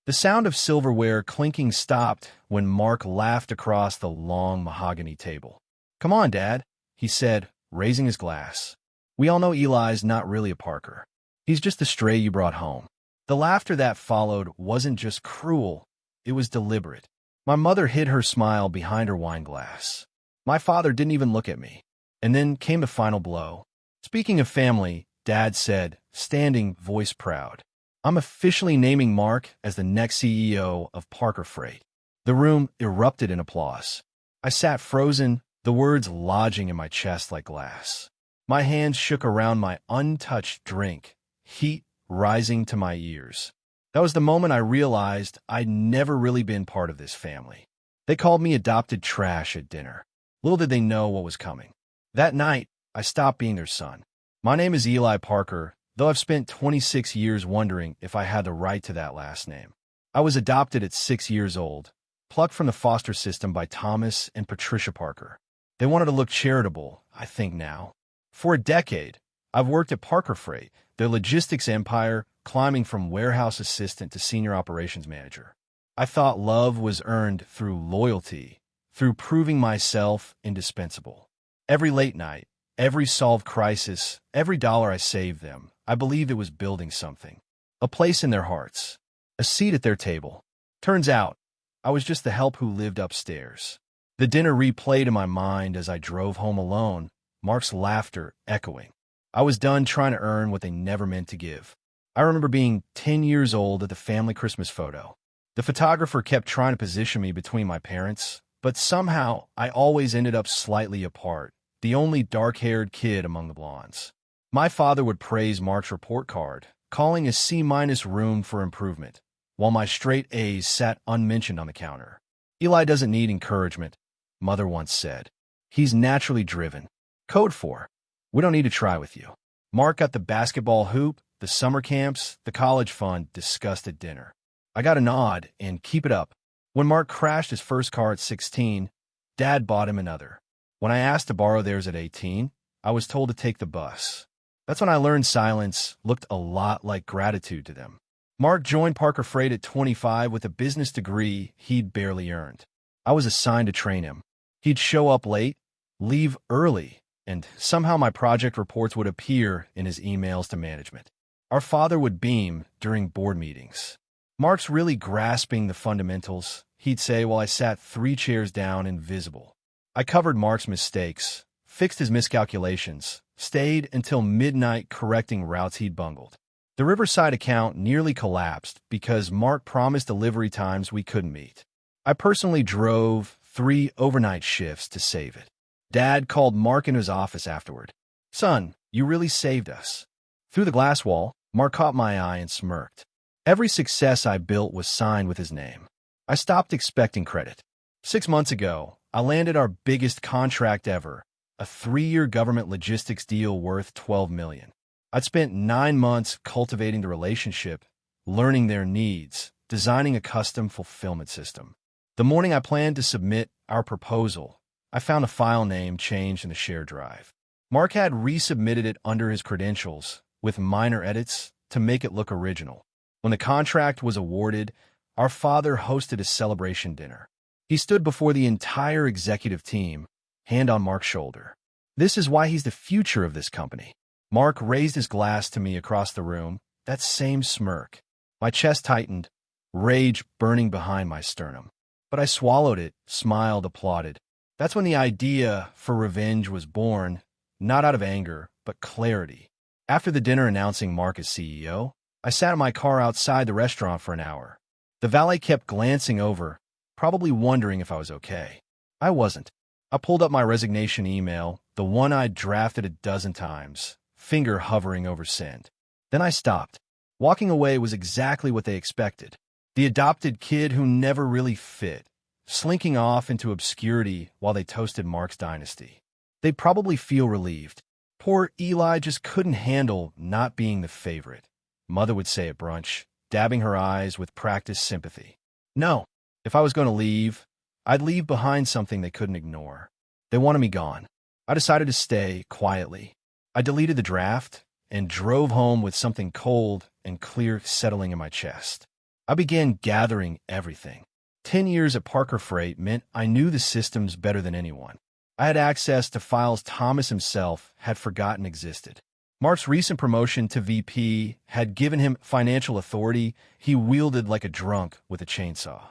The sound of silverware clinking stopped when Mark laughed across the long mahogany table. "Come on, Dad," he said, raising his glass. "We all know Eli's not really a Parker. He's just the stray you brought home." The laughter that followed wasn't just cruel, it was deliberate. My mother hid her smile behind her wine glass. My father didn't even look at me. And then came the final blow. "Speaking of family," Dad said, standing voice proud, "I'm officially naming Mark as the next CEO of Parker Freight." The room erupted in applause. I sat frozen, the words lodging in my chest like glass. My hands shook around my untouched drink, heat rising to my ears. That was the moment I realized I'd never really been part of this family. They called me adopted trash at dinner. Little did they know what was coming. That night, I stopped being their son. My name is Eli Parker, though I've spent 26 years wondering if I had the right to that last name. I was adopted at 6 years old, plucked from the foster system by Thomas and Patricia Parker. They wanted to look charitable, I think now. For a decade, I've worked at Parker Freight, their logistics empire, climbing from warehouse assistant to senior operations manager. I thought love was earned through loyalty, through proving myself indispensable. Every late night, every solved crisis, every dollar I saved them, I believed it was building something. A place in their hearts, a seat at their table. Turns out, I was just the help who lived upstairs. The dinner replayed in my mind as I drove home alone, Mark's laughter echoing. I was done trying to earn what they never meant to give. I remember being 10 years old at the family Christmas photo. The photographer kept trying to position me between my parents, but somehow I always ended up slightly apart, the only dark-haired kid among the blondes. My father would praise Mark's report card, calling a C- room for improvement, while my straight A's sat unmentioned on the counter. "Eli doesn't need encouragement," Mother once said. "He's naturally driven." Code for, "We don't need to try with you." Mark got the basketball hoop, the summer camps, the college fund discussed at dinner. I got a nod and keep it up. When Mark crashed his first car at 16, Dad bought him another. When I asked to borrow theirs at 18, I was told to take the bus. That's when I learned silence looked a lot like gratitude to them. Mark joined Parker Freight at 25 with a business degree he'd barely earned. I was assigned to train him. He'd show up late, leave early, and somehow my project reports would appear in his emails to management. Our father would beam during board meetings. "Mark's really grasping the fundamentals," he'd say while I sat 3 chairs down, invisible. I covered Mark's mistakes, fixed his miscalculations, stayed until midnight correcting routes he'd bungled. The Riverside account nearly collapsed because Mark promised delivery times we couldn't meet. I personally drove 3 overnight shifts to save it. Dad called Mark into his office afterward. "Son, you really saved us." Through the glass wall, Mark caught my eye and smirked. Every success I built was signed with his name. I stopped expecting credit. 6 months ago, I landed our biggest contract ever, a 3-year government logistics deal worth $12 million. I'd spent 9 months cultivating the relationship, learning their needs, designing a custom fulfillment system. The morning I planned to submit our proposal, I found a file name changed in the shared drive. Mark had resubmitted it under his credentials, with minor edits, to make it look original. When the contract was awarded, our father hosted a celebration dinner. He stood before the entire executive team, hand on Mark's shoulder. "This is why he's the future of this company." Mark raised his glass to me across the room, that same smirk. My chest tightened, rage burning behind my sternum. But I swallowed it, smiled, applauded. That's when the idea for revenge was born, not out of anger, but clarity. After the dinner announcing Mark as CEO, I sat in my car outside the restaurant for an hour. The valet kept glancing over, probably wondering if I was okay. I wasn't. I pulled up my resignation email, the one I'd drafted a dozen times, finger hovering over send. Then I stopped. Walking away was exactly what they expected. The adopted kid who never really fit, slinking off into obscurity while they toasted Mark's dynasty. They'd probably feel relieved. Poor Eli just couldn't handle not being the favorite, Mother would say at brunch, dabbing her eyes with practiced sympathy. No, if I was going to leave, I'd leave behind something they couldn't ignore. They wanted me gone. I decided to stay quietly. I deleted the draft and drove home with something cold and clear settling in my chest. I began gathering everything. 10 years at Parker Freight meant I knew the systems better than anyone. I had access to files Thomas himself had forgotten existed. Mark's recent promotion to VP had given him financial authority he wielded like a drunk with a chainsaw.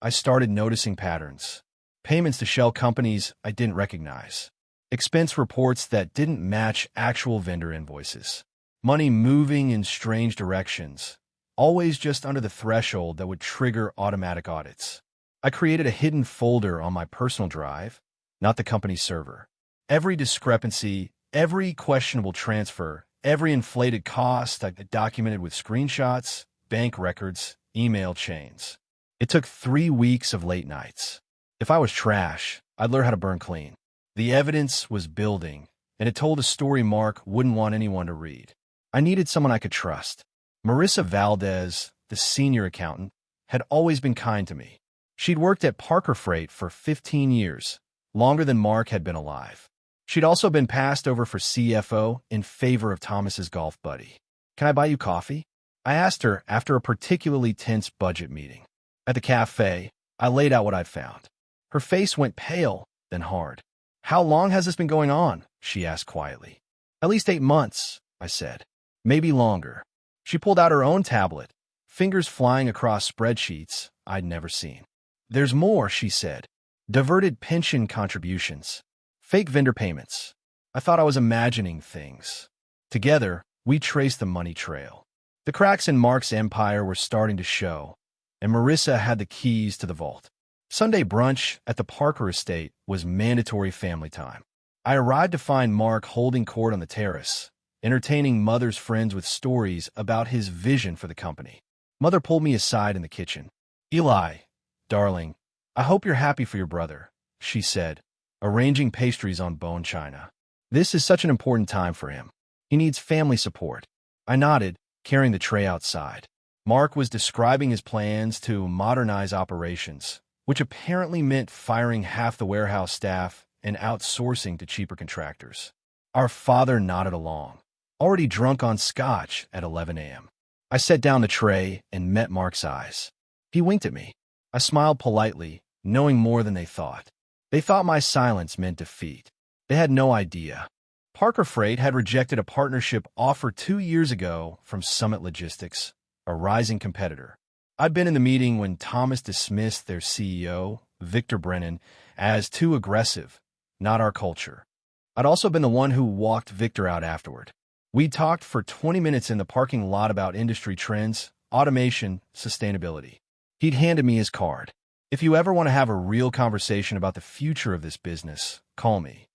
I started noticing patterns. Payments to shell companies I didn't recognize. Expense reports that didn't match actual vendor invoices. Money moving in strange directions, always just under the threshold that would trigger automatic audits. I created a hidden folder on my personal drive, not the company's server. Every discrepancy, every questionable transfer, every inflated cost I documented with screenshots, bank records, email chains. It took 3 weeks of late nights. If I was trash, I'd learn how to burn clean. The evidence was building, and it told a story Mark wouldn't want anyone to read. I needed someone I could trust. Marissa Valdez, the senior accountant, had always been kind to me. She'd worked at Parker Freight for 15 years, longer than Mark had been alive. She'd also been passed over for CFO in favor of Thomas's golf buddy. "Can I buy you coffee?" I asked her after a particularly tense budget meeting. At the cafe, I laid out what I'd found. Her face went pale, then hard. "How long has this been going on?" she asked quietly. "At least 8 months," I said. "Maybe longer." She pulled out her own tablet, fingers flying across spreadsheets I'd never seen. "There's more," she said. "Diverted pension contributions. Fake vendor payments." I thought I was imagining things. Together, we traced the money trail. The cracks in Mark's empire were starting to show, and Marissa had the keys to the vault. Sunday brunch at the Parker estate was mandatory family time. I arrived to find Mark holding court on the terrace, entertaining Mother's friends with stories about his vision for the company. Mother pulled me aside in the kitchen. "Eli, darling, I hope you're happy for your brother," she said, arranging pastries on bone china. "This is such an important time for him. He needs family support." I nodded, carrying the tray outside. Mark was describing his plans to modernize operations, which apparently meant firing half the warehouse staff and outsourcing to cheaper contractors. Our father nodded along, already drunk on scotch at 11 a.m. I set down the tray and met Mark's eyes. He winked at me. I smiled politely, knowing more than they thought. They thought my silence meant defeat. They had no idea. Parker Freight had rejected a partnership offer 2 years ago from Summit Logistics, a rising competitor. I'd been in the meeting when Thomas dismissed their CEO, Victor Brennan, as too aggressive, not our culture. I'd also been the one who walked Victor out afterward. We talked for 20 minutes in the parking lot about industry trends, automation, sustainability. He'd handed me his card. "If you ever want to have a real conversation about the future of this business, call me."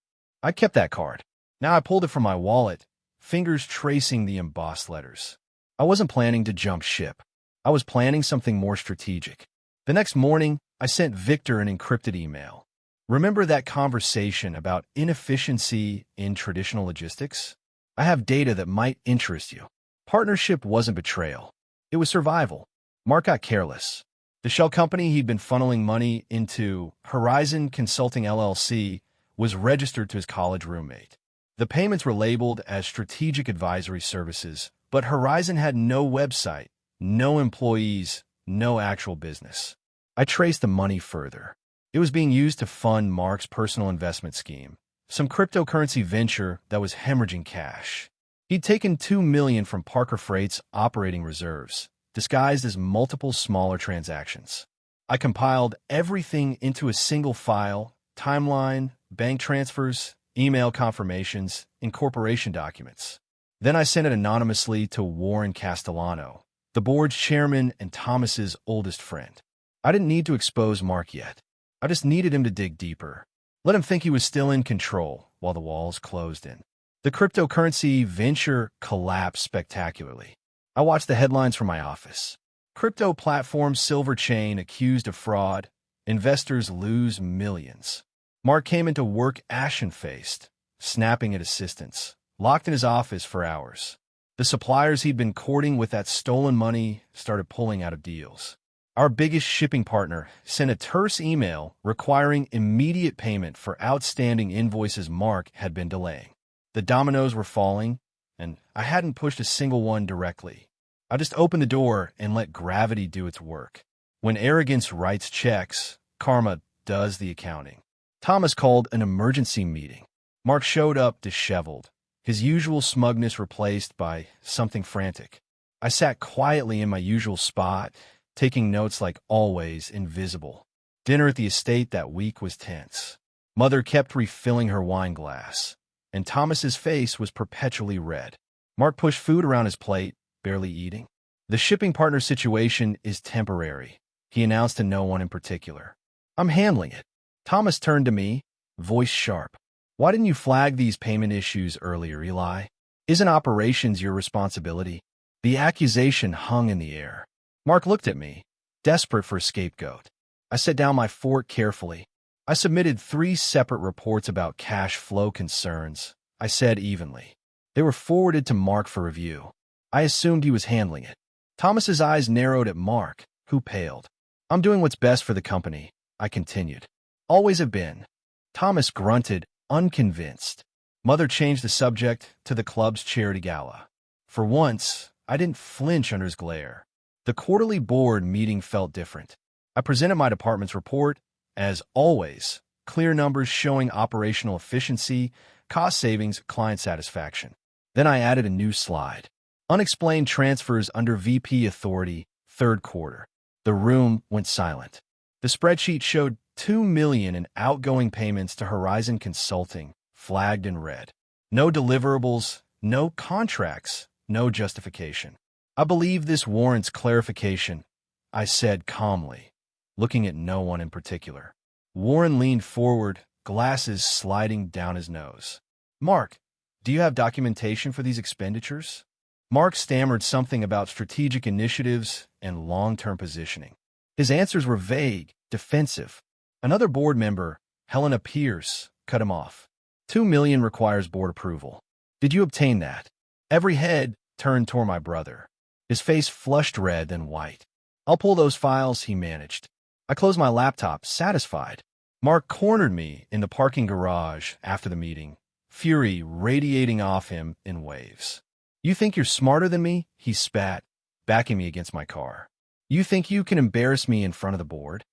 I kept that card. Now I pulled it from my wallet, fingers tracing the embossed letters. I wasn't planning to jump ship. I was planning something more strategic. The next morning, I sent Victor an encrypted email. "Remember that conversation about inefficiency in traditional logistics? I have data that might interest you." Partnership wasn't betrayal. It was survival. Mark got careless. The shell company he'd been funneling money into, Horizon Consulting LLC, was registered to his college roommate. The payments were labeled as strategic advisory services, but Horizon had no website, no employees, no actual business. I traced the money further. It was being used to fund Mark's personal investment scheme, some cryptocurrency venture that was hemorrhaging cash. He'd taken $2 million from Parker Freight's operating reserves, disguised as multiple smaller transactions. I compiled everything into a single file: timeline, bank transfers, email confirmations, incorporation documents. Then I sent it anonymously to Warren Castellano, the board's chairman and Thomas's oldest friend. I didn't need to expose Mark yet. I just needed him to dig deeper. Let him think he was still in control while the walls closed in. The cryptocurrency venture collapsed spectacularly. I watched the headlines from my office. Crypto platform Silver Chain accused of fraud. Investors lose millions. Mark came into work ashen-faced, snapping at assistants, locked in his office for hours. The suppliers he'd been courting with that stolen money started pulling out of deals. Our biggest shipping partner sent a terse email requiring immediate payment for outstanding invoices Mark had been delaying. The dominoes were falling, and I hadn't pushed a single one directly. I just opened the door and let gravity do its work. When arrogance writes checks, karma does the accounting. Thomas called an emergency meeting. Mark showed up disheveled, his usual smugness replaced by something frantic. I sat quietly in my usual spot, taking notes like always invisible. Dinner at the estate that week was tense. Mother kept refilling her wine glass, and Thomas's face was perpetually red. Mark pushed food around his plate, barely eating. The shipping partner situation is temporary, he announced to no one in particular. I'm handling it. Thomas turned to me, voice sharp. Why didn't you flag these payment issues earlier, Eli? Isn't operations your responsibility? The accusation hung in the air. Mark looked at me, desperate for a scapegoat. I set down my fork carefully. I submitted 3 separate reports about cash flow concerns, I said evenly. They were forwarded to Mark for review. I assumed he was handling it. Thomas's eyes narrowed at Mark, who paled. I'm doing what's best for the company, I continued. Always have been. Thomas grunted, unconvinced. Mother changed the subject to the club's charity gala. For once, I didn't flinch under his glare. The quarterly board meeting felt different. I presented my department's report, as always, clear numbers showing operational efficiency, cost savings, client satisfaction. Then I added a new slide. Unexplained transfers under VP authority, third quarter. The room went silent. The spreadsheet showed $2 million in outgoing payments to Horizon Consulting, flagged in red. No deliverables, no contracts, no justification. I believe this warrants clarification, I said calmly, looking at no one in particular. Warren leaned forward, glasses sliding down his nose. Mark, do you have documentation for these expenditures? Mark stammered something about strategic initiatives and long-term positioning. His answers were vague, defensive. Another board member, Helena Pierce, cut him off. $2 million requires board approval. Did you obtain that? Every head turned toward my brother. His face flushed red, then white. I'll pull those files, he managed. I closed my laptop, satisfied. Mark cornered me in the parking garage after the meeting, fury radiating off him in waves. You think you're smarter than me? He spat, backing me against my car. You think you can embarrass me in front of the board?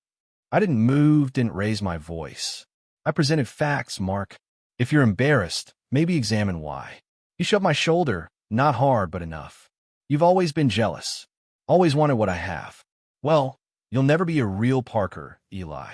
I didn't move, didn't raise my voice. I presented facts, Mark. If you're embarrassed, maybe examine why. You shoved my shoulder, not hard, but enough. You've always been jealous, always wanted what I have. Well, you'll never be a real Parker, Eli.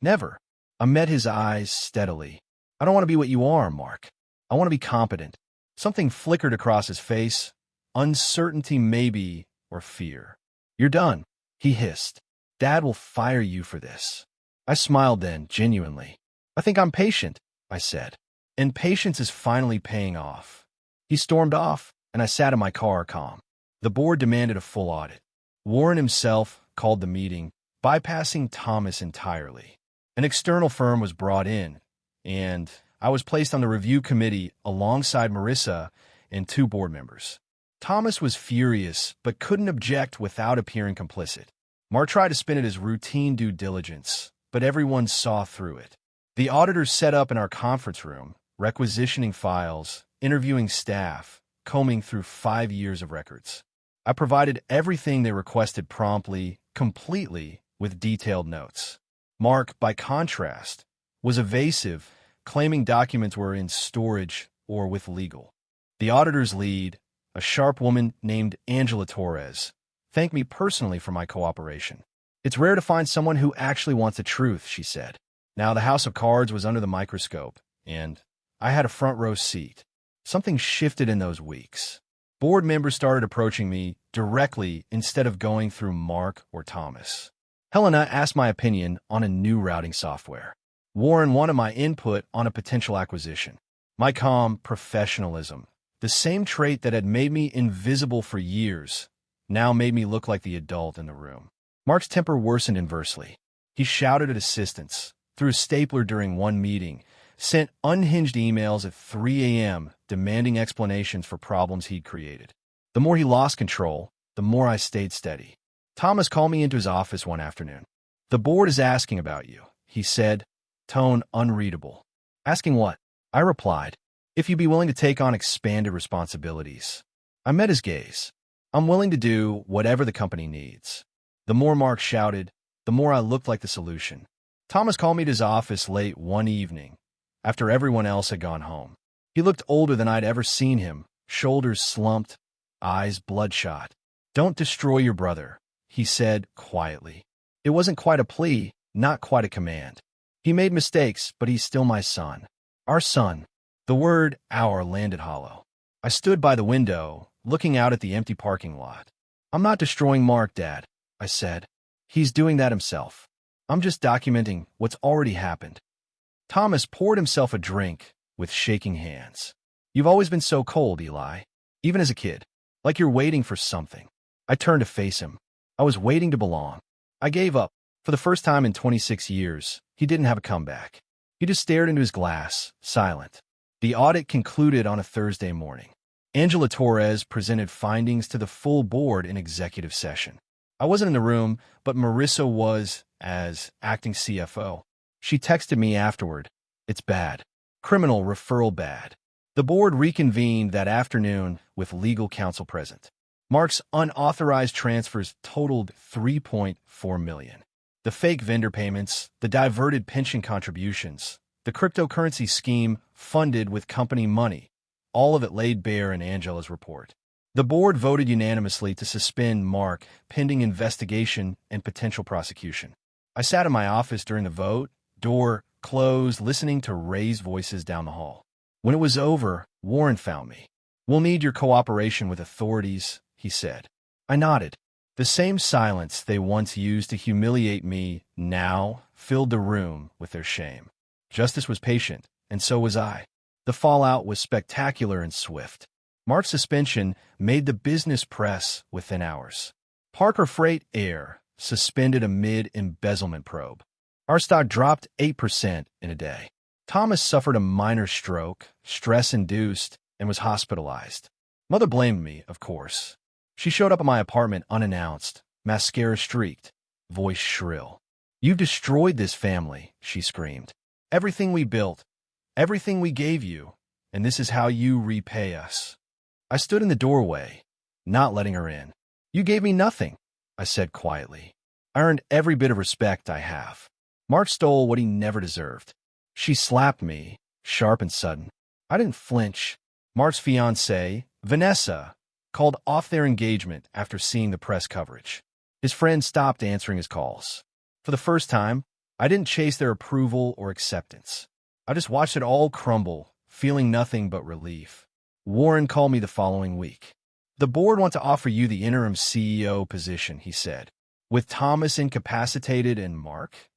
Never. I met his eyes steadily. I don't want to be what you are, Mark. I want to be competent. Something flickered across his face. Uncertainty, maybe, or fear. You're done, he hissed. Dad will fire you for this. I smiled then, genuinely. I think I'm patient, I said. And patience is finally paying off. He stormed off, and I sat in my car calm. The board demanded a full audit. Warren himself called the meeting, bypassing Thomas entirely. An external firm was brought in, and I was placed on the review committee alongside Marissa and 2 board members. Thomas was furious, but couldn't object without appearing complicit. Mark tried to spin it as routine due diligence, but everyone saw through it. The auditors set up in our conference room, requisitioning files, interviewing staff, combing through 5 years of records. I provided everything they requested promptly, completely, with detailed notes. Mark, by contrast, was evasive, claiming documents were in storage or with legal. The auditor's lead, a sharp woman named Angela Torres, thanked me personally for my cooperation. It's rare to find someone who actually wants the truth, she said. Now the house of cards was under the microscope, and I had a front row seat. Something shifted in those weeks. Board members started approaching me directly instead of going through Mark or Thomas. Helena asked my opinion on a new routing software. Warren wanted my input on a potential acquisition. My calm professionalism, the same trait that had made me invisible for years, now made me look like the adult in the room. Mark's temper worsened inversely. He shouted at assistants, threw a stapler during one meeting, sent unhinged emails at 3 a.m. demanding explanations for problems he'd created. The more he lost control, the more I stayed steady. Thomas called me into his office one afternoon. The board is asking about you, he said, tone unreadable. Asking what? I replied, if you'd be willing to take on expanded responsibilities. I met his gaze. I'm willing to do whatever the company needs. The more Mark shouted, the more I looked like the solution. Thomas called me to his office late one evening, after everyone else had gone home. He looked older than I'd ever seen him, shoulders slumped, eyes bloodshot. "Don't destroy your brother," he said quietly. It wasn't quite a plea, not quite a command. He made mistakes, but he's still my son. Our son. The word "our" landed hollow. I stood by the window, looking out at the empty parking lot. "I'm not destroying Mark, Dad," I said. "He's doing that himself. I'm just documenting what's already happened." Thomas poured himself a drink with shaking hands. "You've always been so cold, Eli, even as a kid, like you're waiting for something." I turned to face him. I was waiting to belong. I gave up. For the first time in 26 years, he didn't have a comeback. He just stared into his glass, silent. The audit concluded on a Thursday morning. Angela Torres presented findings to the full board in executive session. I wasn't in the room, but Marissa was, as acting CFO. She texted me afterward. "It's bad. Criminal referral bad." The board reconvened that afternoon with legal counsel present. Mark's unauthorized transfers totaled $3.4 million. The fake vendor payments, the diverted pension contributions, the cryptocurrency scheme funded with company money, all of it laid bare in Angela's report. The board voted unanimously to suspend Mark pending investigation and potential prosecution. I sat in my office during the vote, door closed, listening to raised voices down the hall. When it was over, Warren found me. "We'll need your cooperation with authorities," he said. I nodded. The same silence they once used to humiliate me now filled the room with their shame. Justice was patient, and so was I. The fallout was spectacular and swift. Mark's suspension made the business press within hours. Parker Freight Air suspended amid embezzlement probe. Our stock dropped 8% in a day. Thomas suffered a minor stroke, stress-induced, and was hospitalized. Mother blamed me, of course. She showed up at my apartment unannounced, mascara streaked, voice shrill. "You've destroyed this family," she screamed. "Everything we built, everything we gave you, and this is how you repay us." I stood in the doorway, not letting her in. "You gave me nothing," I said quietly. "I earned every bit of respect I have. Mark stole what he never deserved." She slapped me, sharp and sudden. I didn't flinch. Mark's fiancée, Vanessa, called off their engagement after seeing the press coverage. His friend stopped answering his calls. For the first time, I didn't chase their approval or acceptance. I just watched it all crumble, feeling nothing but relief. Warren called me the following week. "The board want to offer you the interim CEO position," he said. "With Thomas incapacitated and Mark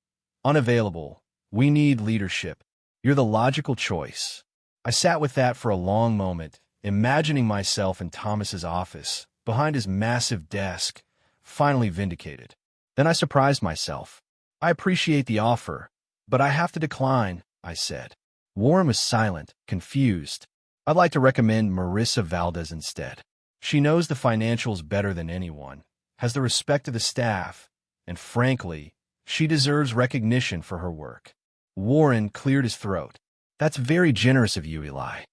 unavailable, we need leadership. You're the logical choice." I sat with that for a long moment, imagining myself in Thomas's office, behind his massive desk, finally vindicated. Then I surprised myself. "I appreciate the offer, but I have to decline," I said. Warren was silent, confused. "I'd like to recommend Marissa Valdez instead. She knows the financials better than anyone, has the respect of the staff, and frankly, she deserves recognition for her work." Warren cleared his throat. "That's very generous of you, Eli."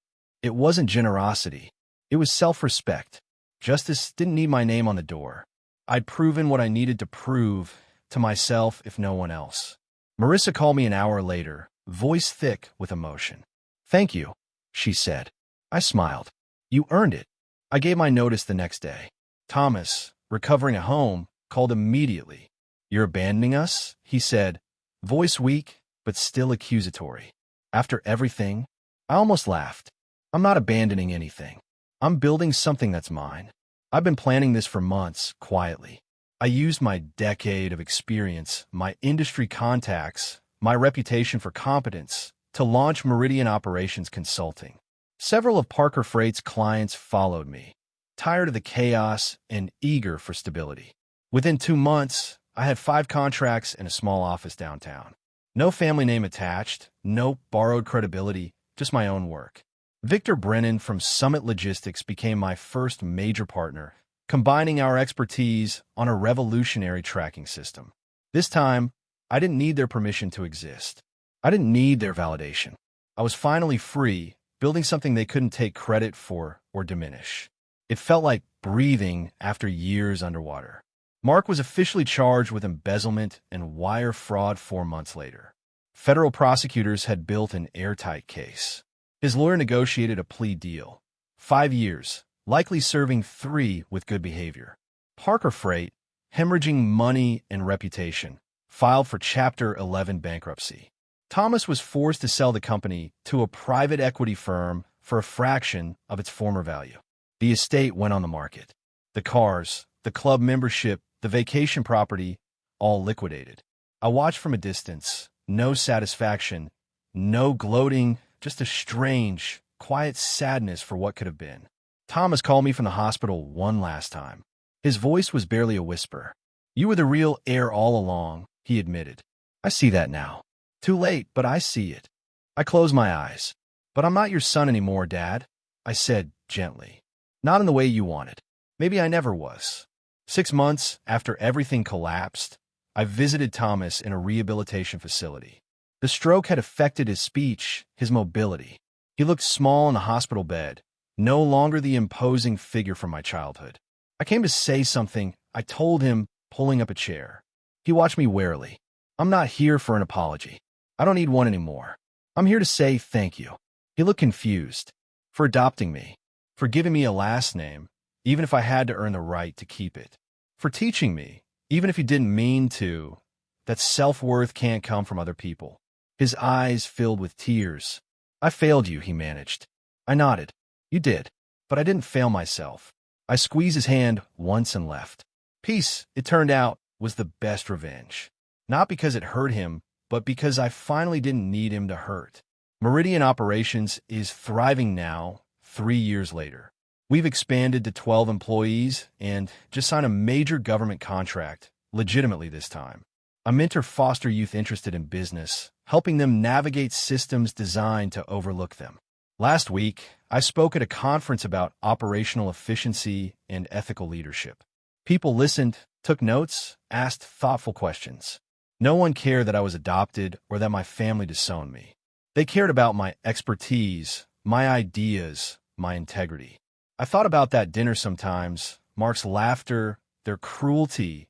It wasn't generosity. It was self-respect. Justice didn't need my name on the door. I'd proven what I needed to prove to myself, if no one else. Marissa called me an hour later, voice thick with emotion. "Thank you," she said. I smiled. "You earned it." I gave my notice the next day. Thomas, recovering at home, called immediately. "You're abandoning us?" he said, voice weak, but still accusatory. "After everything?" I almost laughed. "I'm not abandoning anything. I'm building something that's mine. I've been planning this for months, quietly. I used my decade of experience, my industry contacts, my reputation for competence, to launch Meridian Operations Consulting. Several of Parker Freight's clients followed me, tired of the chaos and eager for stability. Within 2 months, I had 5 contracts and a small office downtown. No family name attached, no borrowed credibility, just my own work. Victor Brennan from Summit Logistics became my first major partner, combining our expertise on a revolutionary tracking system. This time, I didn't need their permission to exist. I didn't need their validation. I was finally free, building something they couldn't take credit for or diminish. It felt like breathing after years underwater. Mark was officially charged with embezzlement and wire fraud 4 months later. Federal prosecutors had built an airtight case. His lawyer negotiated a plea deal. 5 years, likely serving 3 with good behavior. Parker Freight, hemorrhaging money and reputation, filed for Chapter 11 bankruptcy. Thomas was forced to sell the company to a private equity firm for a fraction of its former value. The estate went on the market. The cars, the club membership, the vacation property, all liquidated. I watched from a distance. No satisfaction, no gloating, just a strange, quiet sadness for what could have been. Thomas called me from the hospital one last time. His voice was barely a whisper. "You were the real heir all along," he admitted. "I see that now. Too late, but I see it." I closed my eyes. "But I'm not your son anymore, Dad," I said gently. "Not in the way you wanted. Maybe I never was." 6 months after everything collapsed, I visited Thomas in a rehabilitation facility. The stroke had affected his speech, his mobility. He looked small in a hospital bed, no longer the imposing figure from my childhood. "I came to say something," I told him, pulling up a chair. He watched me warily. "I'm not here for an apology. I don't need one anymore. I'm here to say thank you." He looked confused. "For adopting me. For giving me a last name, even if I had to earn the right to keep it. For teaching me, even if you didn't mean to, that self-worth can't come from other people." His eyes filled with tears. "I failed you," he managed. I nodded. "You did. But I didn't fail myself." I squeezed his hand once and left. Peace, it turned out, was the best revenge. Not because it hurt him, but because I finally didn't need him to hurt. Meridian Operations is thriving now, 3 years later. We've expanded to 12 employees and just signed a major government contract, legitimately this time. I mentor foster youth interested in business, helping them navigate systems designed to overlook them. Last week, I spoke at a conference about operational efficiency and ethical leadership. People listened, took notes, asked thoughtful questions. No one cared that I was adopted or that my family disowned me. They cared about my expertise, my ideas, my integrity. I thought about that dinner sometimes, Mark's laughter, their cruelty,